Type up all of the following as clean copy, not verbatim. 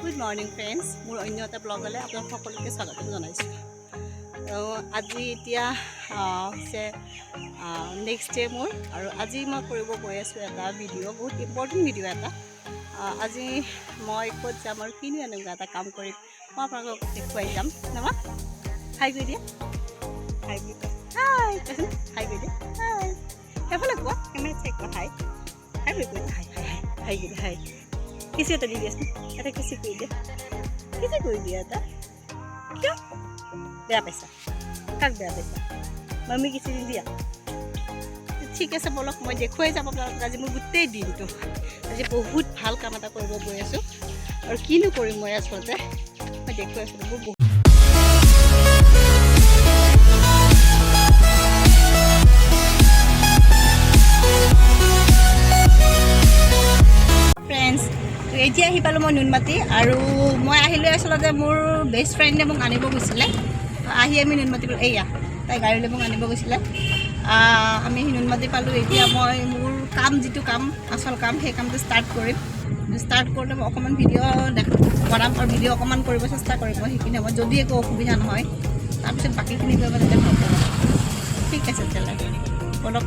Good morning friends, মোৰ অন্য এটা ব্লগলৈ আপোনাক সকলোকে স্বাগতম জনাইছোঁ। আজি এতিয়া হৈছে নেক্সট ডে মোৰ আৰু আজি মই কৰিব গৈ আছোঁ এটা ভিডিঅ' বহুত ইম্পৰ্টেণ্ট ভিডিঅ' এটা। আজি মই ক'ত যাম আৰু কিনো এনেকুৱা এটা কাম কৰিম মই আপোনালোকক দেখুৱাই যাম। নামা হাই কৰি দিয়া, হাই কৰি দিয়া, হাই কৈছোন, হাই কৰি দিয়া, হাই সেইফালে কোৱা কেমেৰা চাই কোৱা, হাই হাই কৰি দিয়া, হাই হাই হাই হাই কৰি দিয়া, হাই কিছি এটা দি দিয়াচোন, এটা কিছি কৰি দিয়া এটা। কিয় বেয়া পাইছা? কাক বেয়া পাইছা? মামী কিছি দি দিয়া। ঠিক আছে বলক মই দেখুৱাই যাম আপোনালোকক আজি মোৰ গোটেই দিনটো। আজি বহুত ভাল কাম এটা কৰিব গৈ আছোঁ আৰু কিনো কৰিম মই আচলতে মই দেখুৱাই আছোঁ। মোৰ বহুত ফ্ৰেণ্ডছ এতিয়া আহি পালোঁ মই নুনমাটি আৰু মই আহিলোঁ আচলতে মোৰ বেষ্ট ফ্ৰেণ্ডে মোক আনিব গৈছিলে। আহি আমি নুনমাটি পালোঁ, এইয়া তাই গাড়ী লৈ মোক আনিব গৈছিলে। আমি নুনমাটি পালোঁ। এতিয়া মই মোৰ কাম যিটো কাম আচল কাম সেই কামটো ষ্টাৰ্ট কৰিম। ষ্টাৰ্ট কৰোঁতে মই অকণমান ভিডিঅ' বনাম আৰু ভিডিঅ' অকণমান কৰিব চেষ্টা কৰিম মই সেইখিনি সময়ত, যদি একো অসুবিধা নহয় তাৰপিছত বাকীখিনি কৰিব তেতিয়া ভাল পাব। ঠিক আছে তেতিয়াহ'লে বলক।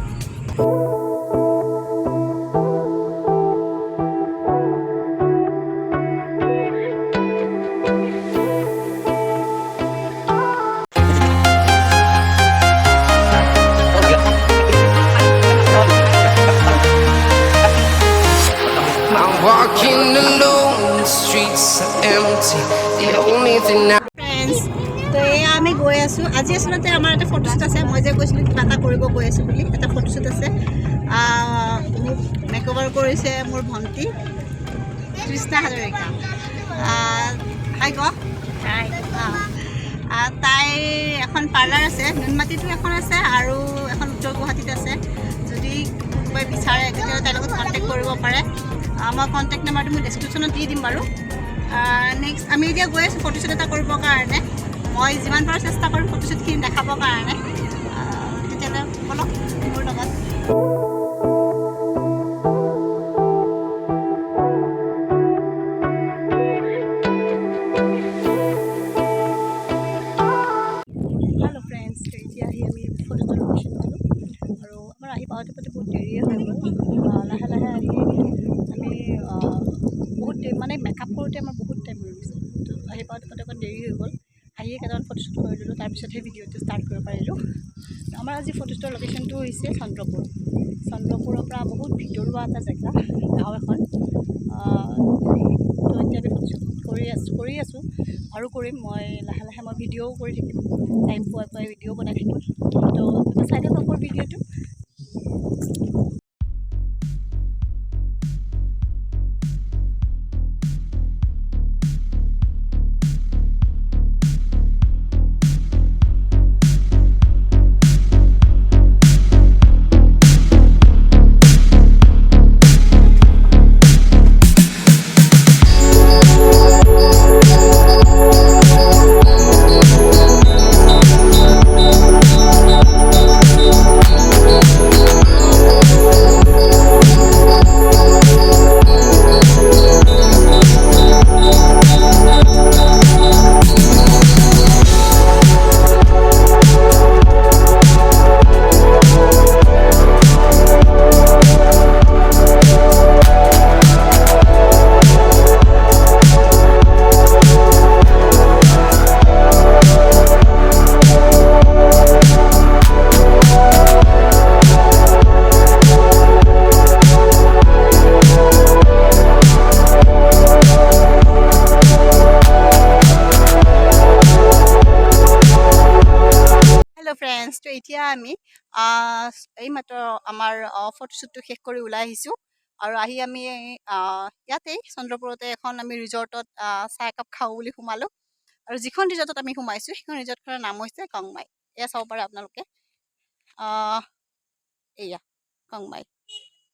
Walking alone, the streets are empty. The only thing now. Friends, তো এয়া আমি গৈ আছোঁ। আজি আচলতে আমাৰ এটা ফটোশ্বুট আছে। মই যে কৈছিলোঁ কিবা এটা কৰিব গৈ আছোঁ বুলি, এটা ফটোশ্বুট আছে। মোক মেকঅভাৰ কৰিছে মোৰ ভণ্টি তৃষ্ণা হাজৰিকা। হাই ক হাই। তাইৰ এখন পাৰ্লাৰ আছে, নুনমাটিতো এখন আছে আৰু এখন উত্তৰ গুৱাহাটীত আছে। যদি কোনোবাই বিচাৰে তেতিয়াহ'লে তাইৰ লগত কণ্টেক্ট কৰিব পাৰে। মই কণ্টেক্ট নাম্বাৰটো মই ডেছক্ৰিপশ্যনত দি দিম বাৰু। নেক্সট আমি এতিয়া গৈ আছোঁ ফটোশ্বুট এটা কৰিবৰ কাৰণে। মই যিমান পাৰোঁ চেষ্টা কৰিম ফটোশ্বুটখিনি দেখাবৰ কাৰণে। তেতিয়াহ'লে বলক মোৰ লগত। হেল্ল' ফ্ৰেণ্ডছ, এতিয়া আহি আমি ফটোশ্বুট লোকেশ্যন পালোঁ আৰু আমাৰ আহি পাওঁতে বহুত দেৰিয়ে হৈ গ'ল। লাহে লাহে আহি আমি বহুত মানে মেকআপ কৰোঁতে আমাৰ বহুত টাইম হৈ গৈছে। তো আহি পাওঁতে অকণ দেৰি হৈ গ'ল। আহিয়ে কেইটামান ফটোশ্বুট কৰি দিলোঁ, তাৰপিছতহে ভিডিঅ'টো ষ্টাৰ্ট কৰিব পাৰিলোঁ। আমাৰ আজি ফটোশ্বুটৰ লোকেশ্যনটো হৈছে চন্দ্ৰপুৰ। চন্দ্ৰপুৰৰ পৰা বহুত ভিতৰুৱা এটা জেগা, গাঁও এখন। তো এতিয়া আমি ফটোশ্বুট কৰি আছোঁ আৰু কৰিম। মই লাহে লাহে মই ভিডিঅ'ও কৰি থাকিম, টাইম পোৱাই পোৱাই ভিডিঅ' বনাই থাকিম। তো চাই থাকক মোৰ ভিডিঅ'টো। হেল্ল' ফ্ৰেণ্ডছ, তো এতিয়া আমি এইমাত্ৰ আমাৰ ফটোশ্বুটটো শেষ কৰি ওলাই আহিছোঁ আৰু আহি আমি ইয়াতেই চন্দ্ৰপুৰতে এখন আমি ৰিজৰ্টত চাহ একাপ খাওঁ বুলি সোমালোঁ। আৰু যিখন ৰিজৰ্টত আমি সোমাইছোঁ সেইখন ৰিজৰ্টখনৰ নাম হৈছে কংমাই। এয়া চাব পাৰে আপোনালোকে, এয়া কংমাই।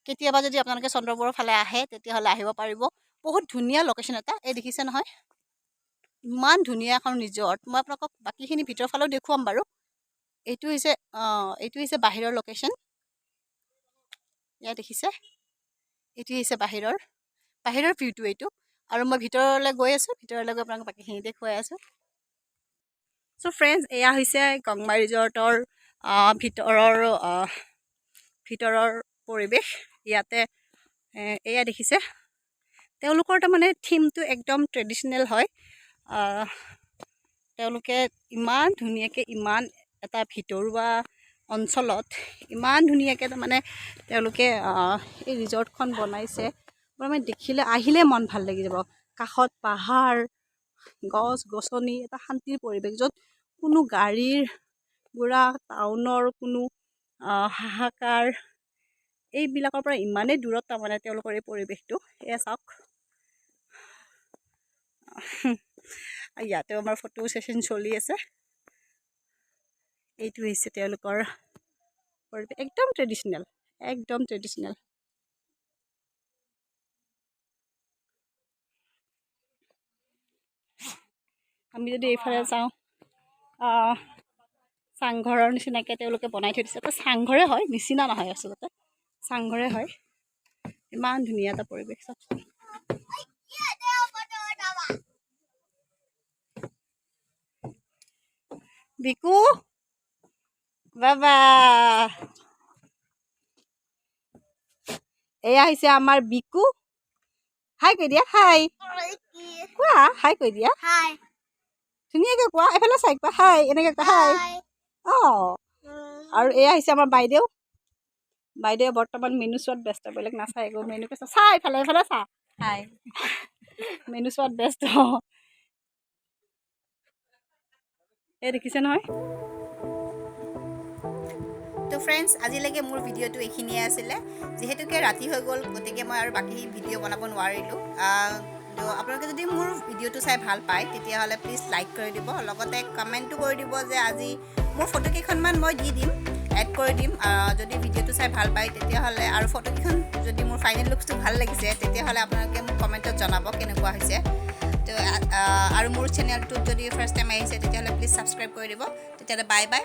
কেতিয়াবা যদি আপোনালোকে চন্দ্ৰপুৰৰ ফালে আহে তেতিয়াহ'লে আহিব পাৰিব। বহুত ধুনীয়া লোকেশ্যন এটা, এই দেখিছে নহয়, ইমান ধুনীয়া এখন ৰিজৰ্ট। মই আপোনালোকক বাকীখিনি ভিতৰৰ ফালেও দেখুৱাম বাৰু। এইটো হৈছে বাহিৰৰ লোকেশ্যন। ইয়াত দেখিছে, এইটো হৈছে বাহিৰৰ ভিউটো এইটো। আৰু মই ভিতৰলৈ গৈ আছোঁ, ভিতৰলৈ গৈ আপোনালোকক বাকীখিনি দেখুৱাই আছোঁ। চ' ফ্ৰেণ্ডছ, এয়া হৈছে গংমা ৰিজৰ্টৰ ভিতৰৰ পৰিৱেশ। ইয়াতে এয়া দেখিছে, তেওঁলোকৰ তাৰমানে থিমটো একদম ট্ৰেডিশ্যনেল হয়। তেওঁলোকে ইমান ধুনীয়াকৈ, ইমান এটা ভিতৰুৱা অঞ্চলত ইমান ধুনীয়াকৈ তাৰমানে তেওঁলোকে এই ৰিজৰ্টখন বনাইছে। মানে দেখিলে, আহিলে মন ভাল লাগি যাব। কাষত পাহাৰ, গছ গছনি, এটা শান্তিৰ পৰিৱেশ, য'ত কোনো গাড়ীৰ গুৰা, টাউনৰ কোনো হাহাকাৰ, এইবিলাকৰ পৰা ইমানেই দূৰত তাৰমানে তেওঁলোকৰ এই পৰিৱেশটো। এয়া চাওক, ইয়াতে আমাৰ ফটো ছেশ্যন চলি আছে। এইটো হৈছে তেওঁলোকৰ পৰিৱেশ, একদম ট্ৰেডিশ্যনেল, একদম ট্ৰেডিশ্যনেল। আমি যদি এইফালে চাওঁ, চাংঘৰৰ নিচিনাকৈ তেওঁলোকে বনাই থৈ দিছে। এটা চাংঘৰে হয়, নিচিনা নহয়, আচলতে চাংঘৰে হয়। ইমান ধুনীয়া এটা পৰিৱেশ চাওকচোন। বিকু বাবা, এয়া হৈছে আমাৰ বিকু। হাই কৈ দিয়া, হাই কোৱা, হাই কৈ দিয়া, ধুনীয়াকৈ কোৱা, এফালে চাই কোৱা, হাই, এনেকৈ কোৱা, হাই। আৰু এয়া হৈছে আমাৰ বাইদেউ। বাইদেৱে বৰ্তমান মেনু চোৱাত ব্যস্ত, বেলেগ নাচায় একো। মেনুকে চা, এইফালে চা, হাই, মেনু চোৱাত ব্যস্ত। এই দেখিছে নহয়। তো ফ্ৰেণ্ডছ, আজিলৈকে মোৰ ভিডিঅ'টো এইখিনিয়ে আছিলে। যিহেতুকে ৰাতি হৈ গ'ল, গতিকে মই আৰু বাকী ভিডিঅ' বনাব নোৱাৰিলোঁ। তো আপোনালোকে যদি মোৰ ভিডিঅ'টো চাই ভাল পায়, তেতিয়াহ'লে প্লিজ লাইক কৰি দিব, লগতে কমেণ্টো কৰি দিব যে আজি মোৰ ফটোকেইখনমান মই দি দিম, এড কৰি দিম। যদি ভিডিঅ'টো চাই ভাল পায়, তেতিয়াহ'লে, আৰু ফটোকেইখন যদি মোৰ ফাইনেল লুকছটো ভাল লাগিছে, তেতিয়াহ'লে আপোনালোকে মোক কমেণ্টত জনাব কেনেকুৱা হৈছে। তো আৰু মোৰ চেনেলটোত যদি ফাৰ্ষ্ট টাইম আহিছে, তেতিয়াহ'লে প্লিজ ছাবস্ক্ৰাইব কৰি দিব। তেতিয়াহ'লে বাই বাই।